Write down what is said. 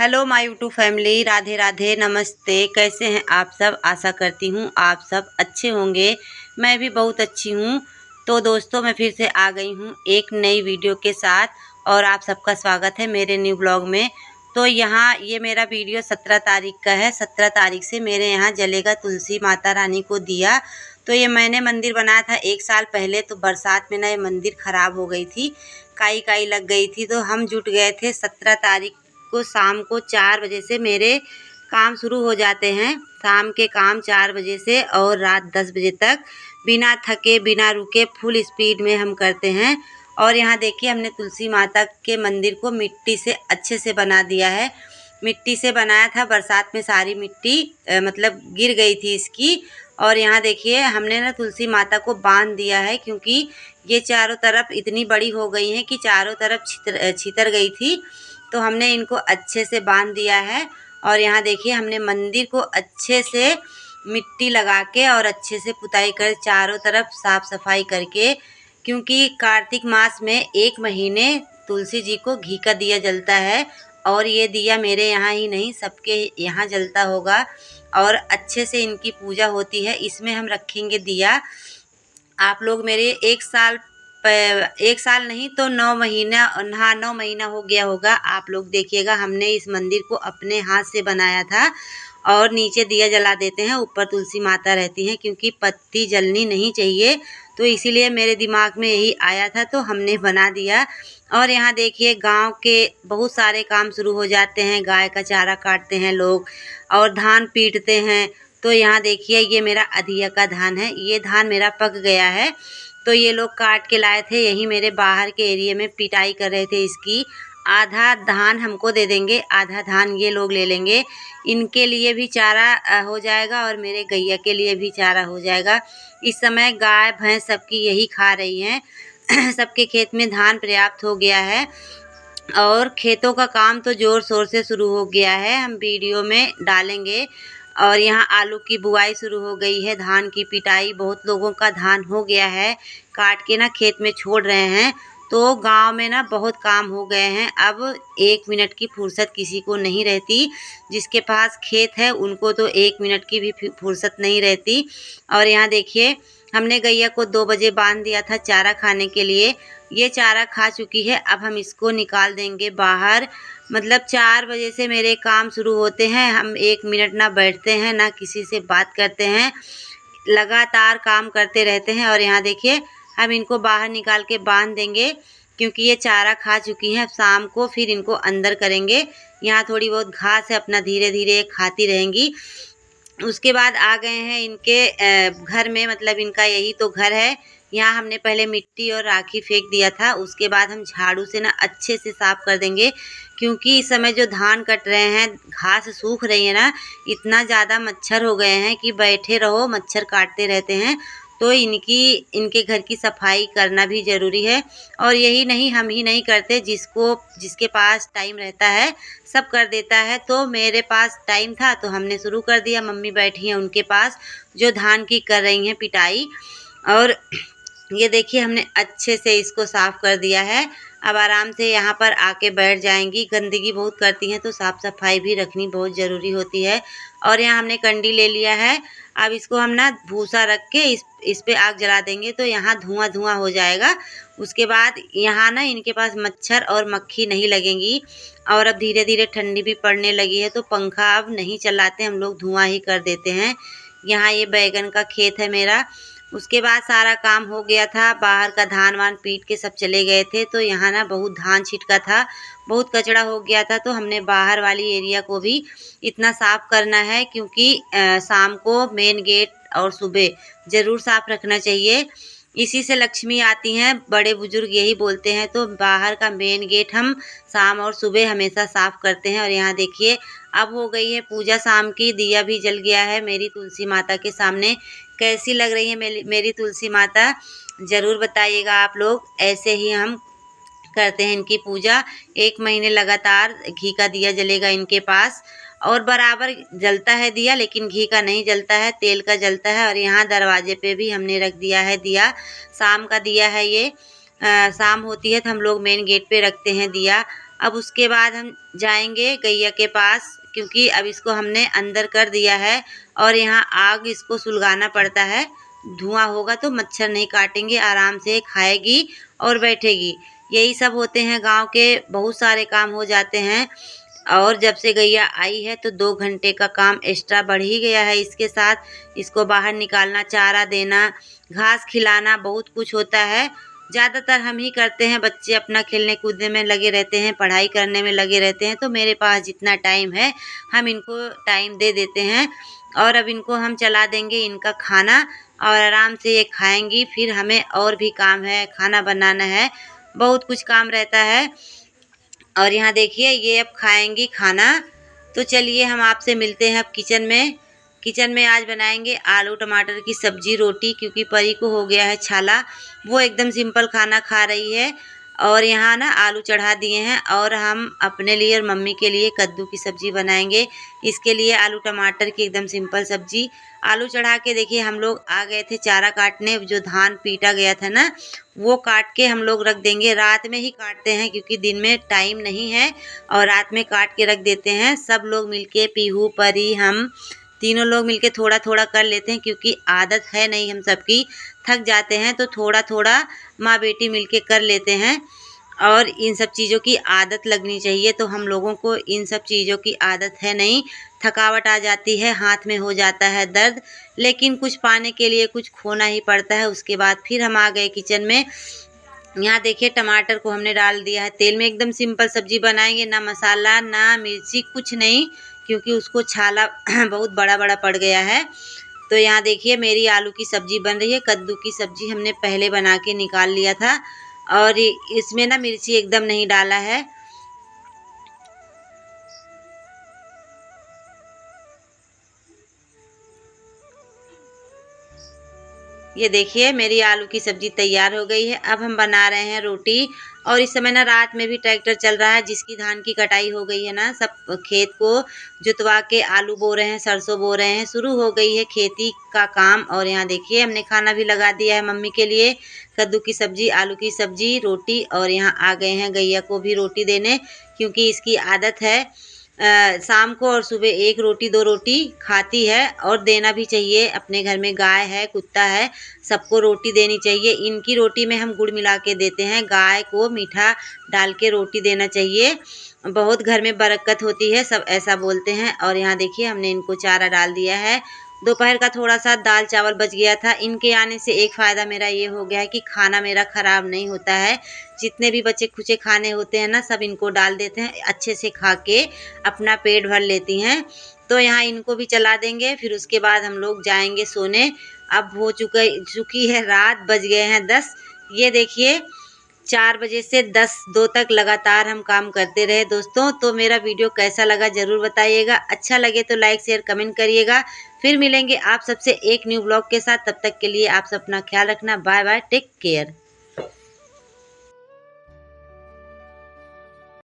Hello my YouTube family, Radhe Radhe, नमस्ते। कैसे हैं आप सब? आशा करती हूँ आप सब अच्छे होंगे। मैं भी बहुत अच्छी हूँ। तो दोस्तों, मैं फिर से आ गई हूँ एक नई वीडियो के साथ और आप सबका स्वागत है मेरे न्यू ब्लॉग में। तो यहाँ ये मेरा वीडियो 17 तारीख का है। 17 तारीख से मेरे यहाँ जलेगा तुलसी माता रानी को दिया। तो ये मैंने मंदिर बनाया था 1 साल पहले। तो बरसात में ना ये मंदिर ख़राब हो गई थी, काई काई लग गई थी। तो हम जुट गए थे 17 तारीख को शाम को 4 बजे से मेरे काम शुरू हो जाते हैं। शाम के काम 4 बजे से और रात 10 बजे तक बिना थके बिना रुके फुल स्पीड में हम करते हैं। और यहाँ देखिए, हमने तुलसी माता के मंदिर को मिट्टी से अच्छे से बना दिया है। मिट्टी से बनाया था, बरसात में सारी मिट्टी मतलब गिर गई थी इसकी। और यहाँ देखिए, हमने ना तुलसी माता को बांध दिया है, क्योंकि ये चारों तरफ इतनी बड़ी हो गई हैं कि चारों तरफ छितर गई थी। तो हमने इनको अच्छे से बांध दिया है। और यहाँ देखिए, हमने मंदिर को अच्छे से मिट्टी लगा के और अच्छे से पुताई कर चारों तरफ साफ सफाई करके, क्योंकि कार्तिक मास में 1 महीने तुलसी जी को घी का दिया जलता है। और ये दिया मेरे यहाँ ही नहीं, सबके यहाँ जलता होगा और अच्छे से इनकी पूजा होती है। इसमें हम रखेंगे दिया। आप लोग मेरे 1 साल नहीं तो 9 महीना, हाँ 9 महीना हो गया होगा। आप लोग देखिएगा, हमने इस मंदिर को अपने हाथ से बनाया था। और नीचे दिया जला देते हैं, ऊपर तुलसी माता रहती हैं, क्योंकि पत्ती जलनी नहीं चाहिए। तो इसीलिए मेरे दिमाग में यही आया था, तो हमने बना दिया। और यहाँ देखिए, गांव के बहुत सारे काम शुरू हो जाते हैं। गाय का चारा काटते हैं लोग और धान पीटते हैं। तो यहाँ देखिए, ये मेरा अधिया का धान है। ये धान मेरा पक गया है, तो ये लोग काट के लाए थे। यहीं मेरे बाहर के एरिया में पिटाई कर रहे थे इसकी। आधा धान हमको दे देंगे, आधा धान ये लोग ले लेंगे। इनके लिए भी चारा हो जाएगा और मेरे गैया के लिए भी चारा हो जाएगा। इस समय गाय भैंस सबकी यही खा रही हैं। सबके खेत में धान पर्याप्त हो गया है और खेतों का काम तो ज़ोर शोर से शुरू हो गया है, हम वीडियो में डालेंगे। और यहाँ आलू की बुआई शुरू हो गई है, धान की पिटाई, बहुत लोगों का धान हो गया है, काट के ना खेत में छोड़ रहे हैं। तो गांव में ना बहुत काम हो गए हैं। अब 1 मिनट की फुर्सत किसी को नहीं रहती। जिसके पास खेत है उनको तो 1 मिनट की भी फुर्सत नहीं रहती। और यहाँ देखिए, हमने गैया को 2 बजे बांध दिया था चारा खाने के लिए। ये चारा खा चुकी है। अब हम इसको निकाल देंगे बाहर। मतलब 4 बजे से मेरे काम शुरू होते हैं। हम 1 मिनट ना बैठते हैं, ना किसी से बात करते हैं, लगातार काम करते रहते हैं। और यहाँ देखिए, हम इनको बाहर निकाल के बांध देंगे, क्योंकि ये चारा खा चुकी हैं। अब शाम को फिर इनको अंदर करेंगे। यहाँ थोड़ी बहुत घास है, अपना धीरे धीरे खाती रहेंगी। उसके बाद आ गए हैं इनके घर में, मतलब इनका यही तो घर है। यहाँ हमने पहले मिट्टी और राखी फेंक दिया था। उसके बाद हम झाड़ू से ना अच्छे से साफ कर देंगे, क्योंकि इस समय जो धान कट रहे हैं, घास सूख रही है ना, इतना ज़्यादा मच्छर हो गए हैं कि बैठे रहो मच्छर काटते रहते हैं। तो इनके घर की सफाई करना भी ज़रूरी है। और यही नहीं, हम ही नहीं करते, जिसके पास टाइम रहता है सब कर देता है। तो मेरे पास टाइम था तो हमने शुरू कर दिया। मम्मी बैठी हैं उनके पास, जो धान की कर रही हैं पिटाई। और ये देखिए, हमने अच्छे से इसको साफ कर दिया है। अब आराम से यहाँ पर आके बैठ जाएंगी। गंदगी बहुत करती हैं, तो साफ सफाई भी रखनी बहुत ज़रूरी होती है। और यहाँ हमने कंडी ले लिया है। अब इसको हम ना भूसा रख के इस पे आग जला देंगे, तो यहाँ धुआं धुआं हो जाएगा। उसके बाद यहाँ ना इनके पास मच्छर और मक्खी नहीं लगेंगी। और अब धीरे धीरे ठंडी भी पड़ने लगी है, तो पंखा अब नहीं चलाते हम लोग, धुआं ही कर देते हैं। यहाँ ये बैगन का खेत है मेरा। उसके बाद सारा काम हो गया था, बाहर का धान वान पीट के सब चले गए थे। तो यहाँ ना बहुत धान छिटका था, बहुत कचरा हो गया था। तो हमने बाहर वाली एरिया को भी इतना साफ करना है, क्योंकि शाम को मेन गेट और सुबह ज़रूर साफ रखना चाहिए। इसी से लक्ष्मी आती हैं, बड़े बुजुर्ग यही बोलते हैं। तो बाहर का मेन गेट हम शाम और सुबह हमेशा साफ करते हैं। और यहाँ देखिए, अब हो गई है पूजा शाम की, दिया भी जल गया है मेरी तुलसी माता के सामने। कैसी लग रही है मेरी तुलसी माता, ज़रूर बताइएगा आप लोग। ऐसे ही हम करते हैं इनकी पूजा। 1 महीने लगातार घी का दिया जलेगा इनके पास, और बराबर जलता है दिया, लेकिन घी का नहीं जलता है, तेल का जलता है। और यहाँ दरवाजे पे भी हमने रख दिया है दिया, शाम का दिया है ये। शाम होती है तो हम लोग मेन गेट पे रखते हैं दिया। अब उसके बाद हम जाएंगे गैया के पास, क्योंकि अब इसको हमने अंदर कर दिया है और यहाँ आग इसको सुलगाना पड़ता है। धुआं होगा तो मच्छर नहीं काटेंगे, आराम से खाएगी और बैठेगी। यही सब होते हैं गांव के, बहुत सारे काम हो जाते हैं। और जब से गैया आई है तो 2 घंटे का काम एक्स्ट्रा बढ़ ही गया है इसके साथ। इसको बाहर निकालना, चारा देना, घास खिलाना, बहुत कुछ होता है। ज़्यादातर हम ही करते हैं, बच्चे अपना खेलने कूदने में लगे रहते हैं, पढ़ाई करने में लगे रहते हैं, तो मेरे पास जितना टाइम है हम इनको टाइम दे देते हैं। और अब इनको हम चला देंगे इनका खाना और आराम से ये खाएंगी। फिर हमें और भी काम है, खाना बनाना है, बहुत कुछ काम रहता है। और यहाँ देखिए ये अब खाएंगी खाना। तो चलिए हम आपसे मिलते हैं अब किचन में। किचन में आज बनाएंगे आलू टमाटर की सब्जी रोटी, क्योंकि परी को हो गया है छाला, वो एकदम सिंपल खाना खा रही है। और यहाँ ना आलू चढ़ा दिए हैं और हम अपने लिए और मम्मी के लिए कद्दू की सब्जी बनाएंगे। इसके लिए आलू टमाटर की एकदम सिंपल सब्जी। आलू चढ़ा के देखिए हम लोग आ गए थे चारा काटने, जो धान पीटा गया था ना वो काट के हम लोग रख देंगे। रात में ही काटते हैं क्योंकि दिन में टाइम नहीं है, और रात में काट के रख देते हैं। सब लोग मिलके, पीहू परी हम तीनों लोग मिलके थोड़ा थोड़ा कर लेते हैं, क्योंकि आदत है नहीं हम सबकी, थक जाते हैं तो थोड़ा थोड़ा माँ बेटी मिलके कर लेते हैं। और इन सब चीज़ों की आदत लगनी चाहिए, तो हम लोगों को इन सब चीज़ों की आदत है नहीं। थकावट आ जाती है, हाथ में हो जाता है दर्द, लेकिन कुछ पाने के लिए कुछ खोना ही पड़ता है। उसके बाद फिर हम आ गए किचन में। यहाँ देखिए टमाटर को हमने डाल दिया है तेल में। एकदम सिंपल सब्जी बनाएंगे, ना मसाला ना मिर्ची, कुछ नहीं, क्योंकि उसको छाला बहुत बड़ा बड़ा पड़ गया है। तो यहाँ देखिए मेरी आलू की सब्जी बन रही है। कद्दू की सब्जी हमने पहले बना के निकाल लिया था, और इसमें ना मिर्ची एकदम नहीं डाला है। ये देखिए मेरी आलू की सब्जी तैयार हो गई है। अब हम बना रहे हैं रोटी। और इस समय ना रात में भी ट्रैक्टर चल रहा है, जिसकी धान की कटाई हो गई है ना, सब खेत को जुतवा के आलू बो रहे हैं, सरसों बो रहे हैं, शुरू हो गई है खेती का काम। और यहाँ देखिए हमने खाना भी लगा दिया है मम्मी के लिए, कद्दू की सब्जी, आलू की सब्जी, रोटी। और यहाँ आ गए हैं गैया को भी रोटी देने, क्योंकि इसकी आदत है शाम को और सुबह 1 रोटी 2 रोटी खाती है। और देना भी चाहिए, अपने घर में गाय है, कुत्ता है, सबको रोटी देनी चाहिए। इनकी रोटी में हम गुड़ मिला के देते हैं, गाय को मीठा डाल के रोटी देना चाहिए, बहुत घर में बरकत होती है, सब ऐसा बोलते हैं। और यहाँ देखिए हमने इनको चारा डाल दिया है। दोपहर का थोड़ा सा दाल चावल बच गया था। इनके आने से एक फ़ायदा मेरा ये हो गया है कि खाना मेरा ख़राब नहीं होता है। जितने भी बचे खुचे खाने होते हैं ना, सब इनको डाल देते हैं, अच्छे से खा के अपना पेट भर लेती हैं। तो यहाँ इनको भी चला देंगे, फिर उसके बाद हम लोग जाएंगे सोने। अब हो चुकी है रात, बज गए हैं 10। ये देखिए 4 बजे से 10-2 तक लगातार हम काम करते रहे दोस्तों। तो मेरा वीडियो कैसा लगा ज़रूर बताइएगा। अच्छा लगे तो लाइक शेयर कमेंट करिएगा। फिर मिलेंगे आप सबसे एक न्यू ब्लॉग के साथ। तब तक के लिए आप सब अपना ख्याल रखना। Bye bye, take care.